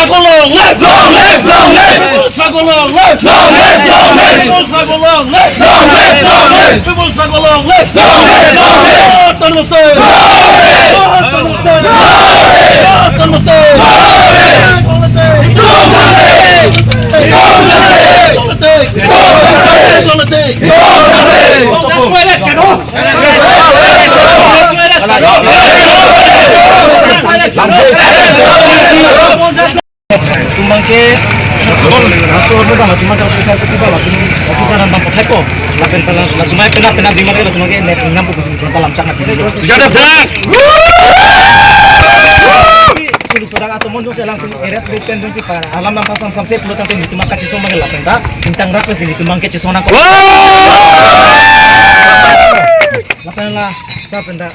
struggle long live! Long live! Long live! Struggle long live! Long live! Long live! People struggle long live! Long live! Long live! People struggle long live! Long live! Long live! Namaste! Namaste! Namaste! Tumangke rasul muda tumangke officer ketiba officer nambah potato lapen pala tumai pena di mana tumangke nampu kusi dalam cakap itu Jadi flag! Suluk sodang atau mundur saya langsung eres dependensi para alam yang pasang sampai puluh tahun itu maka cisoma ke lapen tak bintang rakyat sini tumangke cisona kau lapen lah siapa dah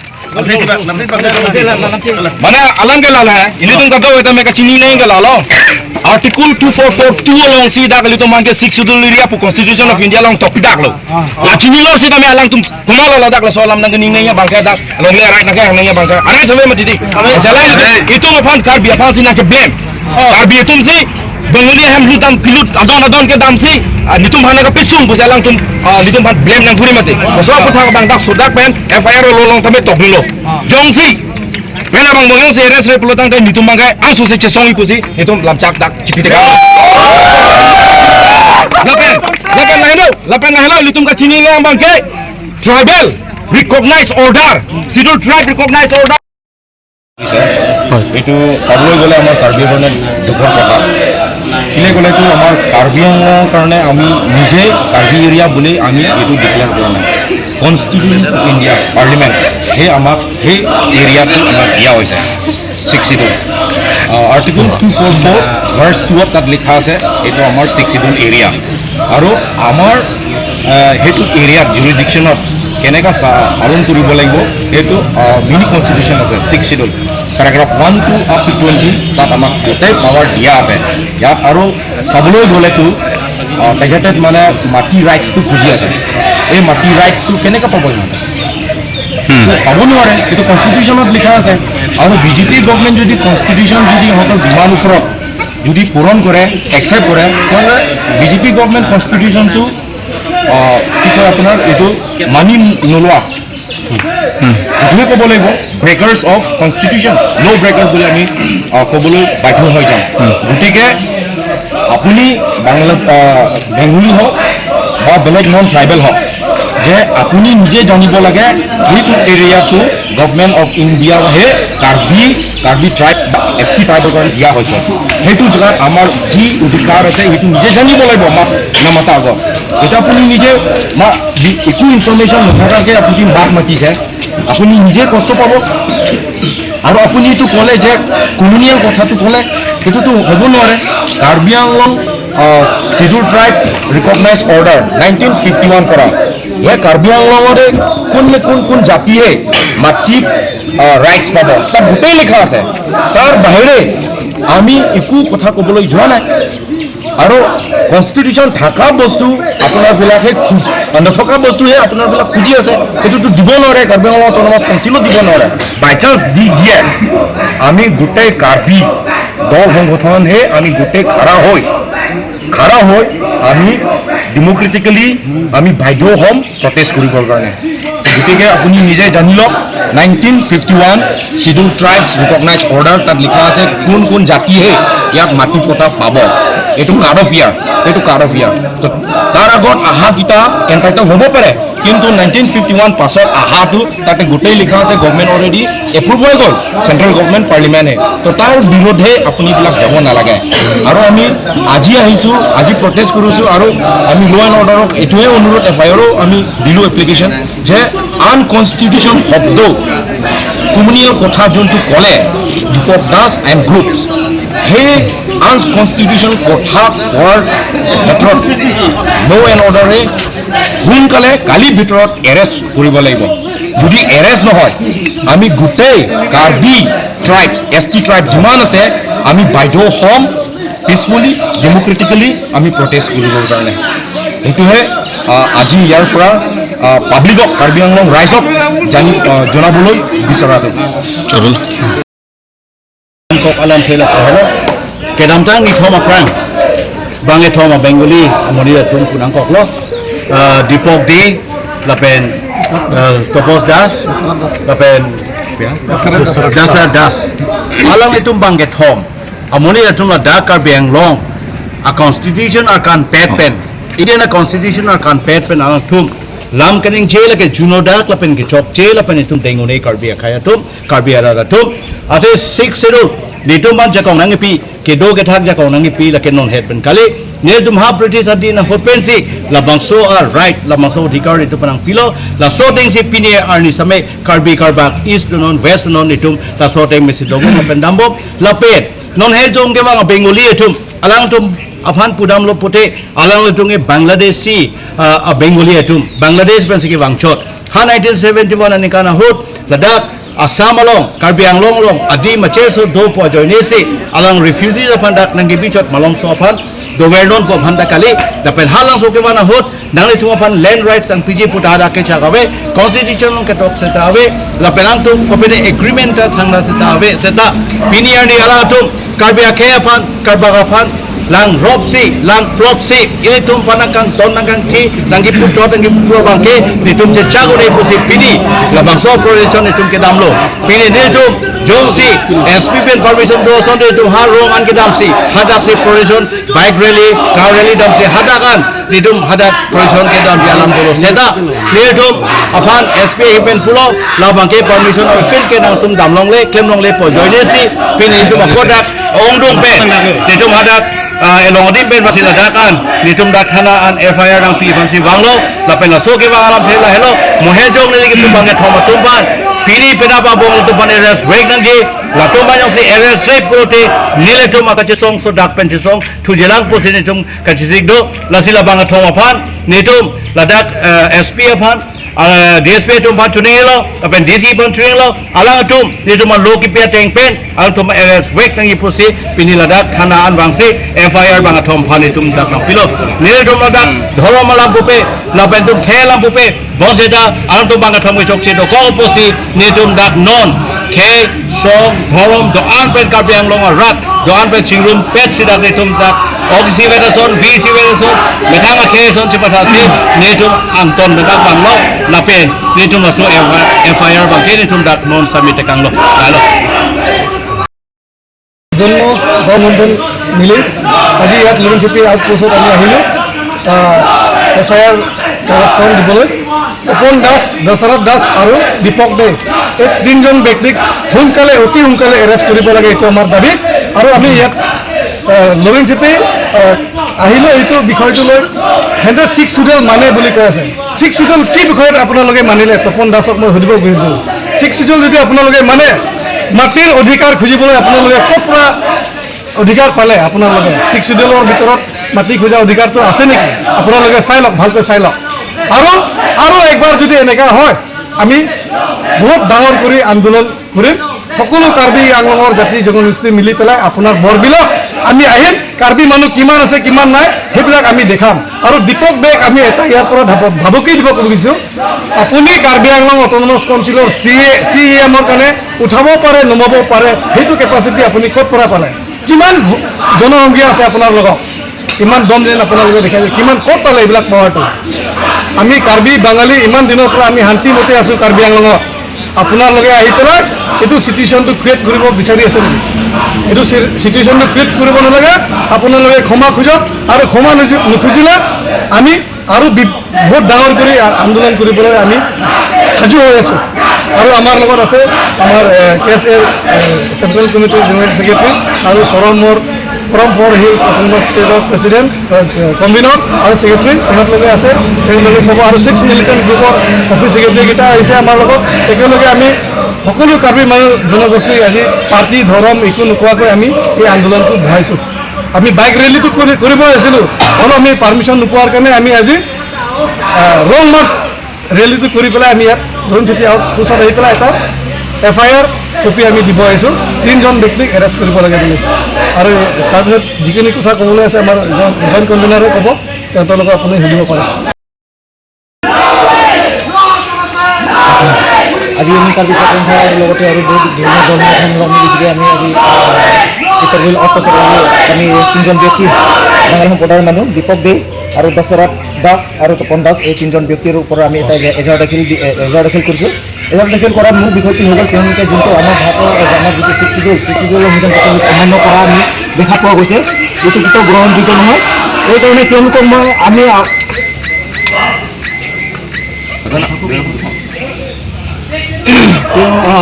mana alam ke lala hai ini तुम कब होता मैं कचीनी नहीं के लालो article 2442 along si dak li tumang ke 6 schedule area pu constitution of india long topic dak lo la chini lo si kami alang tum kumalo lo dak lo solam nang ning ning ya bangka dak long le right nak yang ning ya bangka are sampai mati dik selain itu apaan karbi apaan si nak blame karbi tum si Bengali ham lu tam pilut adon ke dam si nitum hana ka pisung bu selang tum nitum han blame nang puri mati so aku thang bang dak sudak pen FIR lo long tame tok lo jong si Mera bang bolong si eres re pelotang dan nitum bang kai asu se chesong ipu si nitum lam cak dak cipite ka lapen lahelo nitum ka chini lo bang kai tribal recognize order schedule tribe recognize order এইটো চাবলৈ গ'লে আমাৰ কাৰ্বি আংলঙৰ দুখৰ কথা কিলে গ'লে তো আমাৰ কাৰ্বি আংলঙৰ কাৰণে আমি নিজে কাৰ্বি এৰিয়া বুলি আমি এইটো ডিক্লেয়াৰ কৰা নাই কনষ্টিটিউশ্যন অফ ইণ্ডিয়া পাৰ্লিমেণ্ট সেই আমাক সেই এৰিয়াটো আমাক দিয়া হৈছে 62 আৰ্টিকল 244 ভাৰ্চ 2 তাত লিখা আছে এইটো আমাৰ 62 এৰিয়া আৰু আমাৰ সেইটো এৰিয়াত জুৰিডিকশ্যনত কেনেকৈ পালন কৰিব লাগিব সেইটো মিনি কনষ্টিটিউশ্যন আছে 6 schedule paragraph 1 to up to 20 তাত আমাক গোটেই পাৱাৰ দিয়া আছে ইয়াত আৰু চাবলৈ গ'লেতো তেখেতে মানে মাটি ৰাইটছটো খুজি আছে এই মাটি ৰাইটছটো কেনেকৈ পাব সিহঁতে পাব নোৱাৰে এইটো কনষ্টিটিউশ্যনত লিখা আছে আৰু বিজেপি গভৰ্ণমেণ্ট যদি কনষ্টিটিউশ্যন যদি সিহঁতৰ ডিমাণ্ড ওপৰত যদি পূৰণ কৰে একচেপ্ট কৰে তেতিয়াহ'লে বিজেপি গভৰ্ণমেণ্ট কনষ্টিটিউশ্যনটো কি কয় আপোনাৰ এইটো মানি নোলোৱা এইটোৱে ক'ব লাগিব breakers of constitution no' breaker বুলি আমি ক'বলৈ বাধ্য হৈ যাম গতিকে আপুনি বেংগলী হওক বা বেলেগ নন ট্ৰাইবেল হওক যে আপুনি নিজে জানিব লাগে সেইটো এৰিয়াটো গভৰ্ণমেণ্ট অফ ইণ্ডিয়াহে কাৰ্বি ট্ৰাইব ST ট্ৰাইবৰ কাৰণে দিয়া হৈছে সেইটো জেগাত আমাৰ যি অধিকাৰ আছে সেইটো নিজে জানিব লাগিব মাত নামাতা আগত এটা আপুনি নিজে একো ইনফৰমেশ্যন নথকাকৈ আপুনি মাত মাতিছে আপুনি নিজে কষ্ট পাব আৰু আপুনি এইটো ক'লে যে কমিউনিয়েল কথাটো ক'লে সেইটোতো হ'ব নোৱাৰে Karbi Anglong schedule tribe recognise order 1951 পৰা এই কাৰ্বি আংলঙৰে কোন জাতিয়ে মাটি ৰাইটছ পাব তাত গোটেই লিখা আছে তাৰ বাহিৰে আমি একো কথা ক'বলৈ যোৱা নাই আৰু কনষ্টিটিউশ্যন থকা বস্তু আপোনাৰবিলাকে নথকা বস্তুহে আপোনাৰবিলাক খুজি আছে সেইটোতো দিব নোৱাৰে কাৰ্বি আংলং অট'নমাছ কাউন্সিলত দিব নোৱাৰে বাই চান্স দি দিয়ে আমি গোটেই কাৰ্বি দল সংগঠনহে আমি গোটেই খাৰা হৈ আমি ডেম'ক্ৰেটিকেলি আমি বাধ্য হ'ম প্ৰটেষ্ট কৰিবৰ কাৰণে গতিকে আপুনি নিজে জানি লওক 1951 শিডিউল ট্ৰাইবছ ৰিকগনাইজ অৰ্ডাৰ তাত লিখা আছে কোন জাতিহে ইয়াত মাটি পটা পাব এইটো কাৰ্ড অফ ইয়াৰ তাৰ আগত আহাকেইটা এণ্টাইটেল হ'ব পাৰে কিন্তু 1951 পাছত আহাটো তাতে গোটেই লিখা আছে গভৰ্ণমেণ্ট অলৰেডি এপ্ৰুভ হৈ গ'ল চেণ্ট্ৰেল গভৰ্ণমেণ্ট পাৰ্লিমেণ্টে তো তাৰ বিৰোধে আপুনি এইবিলাক যাব নালাগে আৰু আমি আজি আহিছোঁ আজি প্ৰটেষ্ট কৰিছোঁ আৰু আমি ল' এণ্ড অৰ্ডাৰক এইটোৱে অনুৰোধ FIRও আমি দিলোঁ এপ্লিকেশ্যন যে আনকনষ্টিটিউশ্যন শব্দ কমিউনিয়েল কথা যোনটো ক'লে দীপক দাস এণ্ড গ্ৰুপছ সেই আনকনষ্টিটিউশ্যন কথা কোৱাৰ ক্ষেত্ৰত ল' এণ্ড অৰ্ডাৰে সোনকালে কালিৰ ভিতৰত এৰেষ্ট কৰিব লাগিব যদি এৰেষ্ট নহয় আমি গোটেই কাৰ্বি ট্ৰাইবছ ST ট্ৰাইব যিমান আছে আমি বাধ্য হ'ম পিছফুলি ডেম'ক্ৰেটিকেলি আমি প্ৰটেষ্ট কৰিবৰ কাৰণে সেইটোহে আজি ইয়াৰ পৰা পাব্লিকক কাৰ্বি আংলং ৰাইজক জনাবলৈ বিচৰাটো kedamtang ni thoma prang bange thoma bengali amoni tum punang koklo dipok di lapen topos das lapen dasar das alang itu bange thom amoni tum la dakar beng long a constitution akan petpen Indian constitution akan petpen alang tum lam kaning jail ke juno dak lapen ke chok jail lapen itum tengone karbi khaya tum karbi ara tum ate 6 schedule nitum ban jakong nang pi ke do ke thak jakong nang pi la ke non head ben kali ne tum ha british adina hopensi la bangso are right la bangso dikar itu panang pilo la so ding si pini arni same karbi karbak east non west non itum la so teng mesi dogo lapen dambo la pet non he jong ke bang bengali itum alang tum Afan pudam lo pute alang letunge Bangladeshi a Bengali atum Bangladesh pensiki wangchot ha 1971 ani kana hut Ladakh Assam along Karbi Anglong long adi mache so do po joinesi alang refugees apan dak nangi bichot malong so apan do vernon po phanda kali dapen halang so ke mana hut nang le apan land rights ang piji putada ke chagawe constitution ke tok setawe la pelang tu kopene agreement ta thangna setawe seta piniar ni ala atum Karbi akhe apan Karbak apan lang ropsi lang proxy ini tum panakan ton nagang ti nangi putot nangi puro bangke ni tum je chago ni pusi pini la bangso progression ni tum ke damlo pini ni tum jongsi SPP permission do son de tum har rong an ke damsi hadak si progression bike rally car rally damsi hadakan ni tum hadak progression ke dam alam bolo seda ni tum apan SP hipen pulo la bangke permission pin ke nang tum damlong le klem long le po joine si pini tum akodak ongdong pe ni tum hadak elong dim ben masih ladakan nitum dakhana an FIR nang pi bansi wanglo lapen la soke bang alam phela hello mohejong ni gitu bange thoma tumban pini peda ba bong tumban eres wek nang gi la tumban yang si eres rep prote nile tum akache song so dak pen song thujelang posi nitum kachisik do la sila bang thoma phan nitum ladak SP phan DSP tum ban tunelo apen DC ban tunelo alang tum nitum loki pe teng pen alang tum eres wek nang gi posi pini ladak thana an wangsi FIR bang athom phani tum dak nang pilo nile tum ladak dhorom malam pupe lapen tum khelam pupe boseta alang tum bang athom gi chok che do ko posi nitum dak non khe song dhorom do an pen karbiang long rat do an pen chingrum pet sidak nitum dak ogisi vedason VC vedason metang akhe son chipatha si nitum anton dak banglo lapen nitum laso FIR bang ke nitum dak non submit kanglo halo জন্ম গভর্নমেন্টল মিলি আজি ইয়াত living চিপি আউটপোষ্টত আমি আহিলোঁ FIR কাগজখন দিবলৈ তপন দাস দশৰথ দাস আৰু দীপক দে এই তিনিজন ব্যক্তিক সোনকালে অতি সোনকালে এৰেষ্ট কৰিব লাগে এইটো আমাৰ দাবী আৰু আমি ইয়াত লিভিং চিপি আহিলোঁ এইটো বিষয়টো লৈ সিহঁতে 6 শিডিউল মানে বুলি কৈ আছে 6 শিডিউল কি বিষয়ত আপোনালোকে মানিলে তপন দাসক মই সুধিব খুজিছোঁ 6 শিডিউল যদি আপোনালোকে মানে মাটিৰ অধিকাৰ খুজিবলৈ আপোনালোকে ক'ৰ পৰা অধিকাৰ পালে আপোনালোকে 6 শিডিউলৰ ভিতৰত মাটি খোজা অধিকাৰটো আছে নেকি আপোনালোকে চাই লওক ভালকৈ চাই লওক আৰু একবাৰ যদি এনেকা হয় আমি বহুত ডাঙৰ কৰি আন্দোলন কৰিম সকলো কাৰ্বি আংলঙৰ জাতি জনগোষ্ঠী মিলি পেলাই আপোনাৰ বৰবিলক আমি আহিম কাৰ্বি মানুহ কিমান আছে কিমান নাই সেইবিলাক আমি দেখাম আৰু দীপক বেগ আমি এটা ইয়াৰ পৰা ভাবুকি দিব খুজিছোঁ আপুনি কাৰ্বি আংলং অট'নমাছ কাউন্সিলৰ CEMৰ কাৰণে উঠাব পাৰে নমাব পাৰে সেইটো কেপাচিটি আপুনি ক'ত পৰা পালে কিমান জনসংখ্যা আছে আপোনাৰ লগত কিমান দম যেন আপোনালোকে দেখাইছে কিমান ক'ত পালে এইবিলাক পাৱাৰটো আমি কাৰ্বি বাঙালী ইমান দিনৰ পৰা আমি শান্তিমতে আছোঁ কাৰ্বি আংলঙত আপোনালোকে আহি পেলাই এইটো চিটুৱেশ্যনটো ক্ৰিয়েট কৰিব বিচাৰি আছে নেকি এইটো চিটুৱেশ্যনটো ক্ৰিয়েট কৰিব নালাগে আপোনালোকে ক্ষমা খোজক আৰু ক্ষমা নুখুজিলে আমি আৰু বহুত ডাঙৰ কৰি আন্দোলন কৰিবলৈ আমি সাজু হৈ আছোঁ আৰু আমাৰ লগত আছে আমাৰ KSA চেণ্ট্ৰেল কমিটিৰ জেনেৰেল ছেক্ৰেটাৰী আৰু ফৰম ফৰ হিলছ অট'নমাছ ষ্টেটৰ প্ৰেচিডেণ্ট কনভিনৰ আৰু ছেক্ৰেটাৰী তেখেতলোকে আছে তেওঁলোকে ক'ব আৰু 6 মিলিটেণ্ট গ্ৰুপৰ অফিচ ছেক্ৰেটাৰীকেইটা আহিছে আমাৰ লগত একেলগে আমি সকলো কাৰ্বি মানুহ জনগোষ্ঠী আজি পাৰ্টি ধৰম একো নোকোৱাকৈ আমি এই আন্দোলনটো বঢ়াইছোঁ আমি বাইক ৰেলীটো কৰিব আহিছিলোঁ আৰু আমি পাৰ্মিশ্যন নোপোৱাৰ কাৰণে আমি আজি লং মাৰ্চ ৰেলীটো কৰি পেলাই আমি ইয়াত ধৰণ চিটি আউটপোষ্টত আহি পেলাই এটা FIR কপি আমি দিব আহিছোঁ 3জন ব্যক্তিক এৰেষ্ট কৰিব লাগে বুলি আৰু তাৰপিছত যিখিনি কথা ক'বলৈ আছে আমাৰ জইণ্ট কনভেনাৰে ক'ব তেহঁতৰ লগত আপুনি সুধিব পাৰে আজি আমি কাৰ্বি সংখ্যাৰ লগতে আৰু বহুত ধৰণৰ ধৰ্মীয় সংগ্ৰামী গতিকে আমি আজি উইল অফ পাছত আমি তিনিজন ব্যক্তি বাঙালী সম্প্ৰদায়ৰ মানুহ দীপক দে আৰু দশৰথ দাস আৰু তপন দাস এই তিনিজন ব্যক্তিৰ ওপৰত আমি এটা এজাহাৰ দাখিল কৰিছোঁ। এজাহাৰ দাখিল কৰাৰ মূল বিষয়টো হৈ গ'ল তেওঁলোকে যোনটো আমাৰ ভাৰতৰ আমাৰ যিটো ছিক্স শিডিউলৰ সংবিধান অমান্য কৰা আমি দেখা পোৱা গৈছে, যিটো কেতিয়াও গ্ৰহণযোগ্য নহয়। এইকাৰণে তেওঁলোকক আমি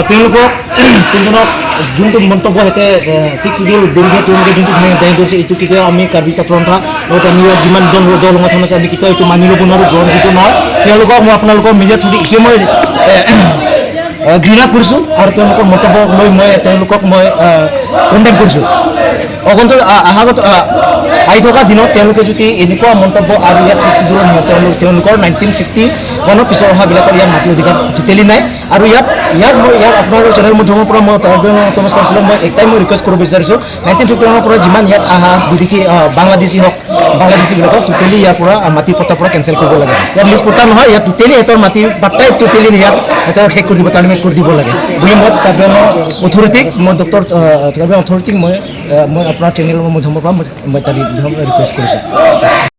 তেওঁলোকক তিনিজনক যোনটো মন্তব্য সিহঁতে ছিক্স শিডিউল বিৰুদ্ধে তেওঁলোকে যোনটো দাঙি ধৰিছে এইটো কেতিয়াও আমি কাৰ্বি ছাত্ৰ সন্থা লগতে আমি যিমান দল সংগঠন আছে আমি কেতিয়াও এইটো মানি ল'ব নোৱাৰোঁ, গ্ৰহণযোগ্য নহয়। তেওঁলোকক মই আপোনালোকৰ মিডিয়াৰ থ্ৰুদি এতিয়া মই ঘৃণা কৰিছোঁ আৰু তেওঁলোকৰ মন্তব্য লৈ তেওঁলোকক মই কণ্ডেম কৰিছোঁ। অগন্তুক আহি থকা দিনত তেওঁলোকে যদি এনেকুৱা মন্তব্য আৰু ইয়াত ছিক্স শিডিউলৰ তেওঁলোকৰ 1951 পিছৰ অহাবিলাকৰ ইয়াত মাটি অধিকাৰ টোটেলি নাই। আৰু ইয়াত আপোনাৰ চেনেল মাধ্যমৰ পৰা মই টমাছ কাউন্সিলক মই একটাই মই ৰিকুৱেষ্ট কৰিব বিচাৰিছোঁ, 1951 পৰা যিমান ইয়াত বিদেশী বাংলাদেশীবিলাকক টোটেলি ইয়াৰ পৰা মাটি পট্টাৰ পৰা কেঞ্চেল কৰিব লাগে। ইয়াত লিষ্ট পট্টা নহয়, ইয়াত টোটেলি সিহঁতৰ মাটি পাট্টাই টোটেলি ইয়াত সিহঁতৰ শেষ কৰি দিব, টাৰ্মিনেট কৰি দিব লাগে বুলি মই কাৰ্বি অথৰিটিক মই আপোনাৰ চেনেলৰ মাধ্যমৰ পৰা মই এটা ৰিকুৱেষ্ট কৰিছোঁ।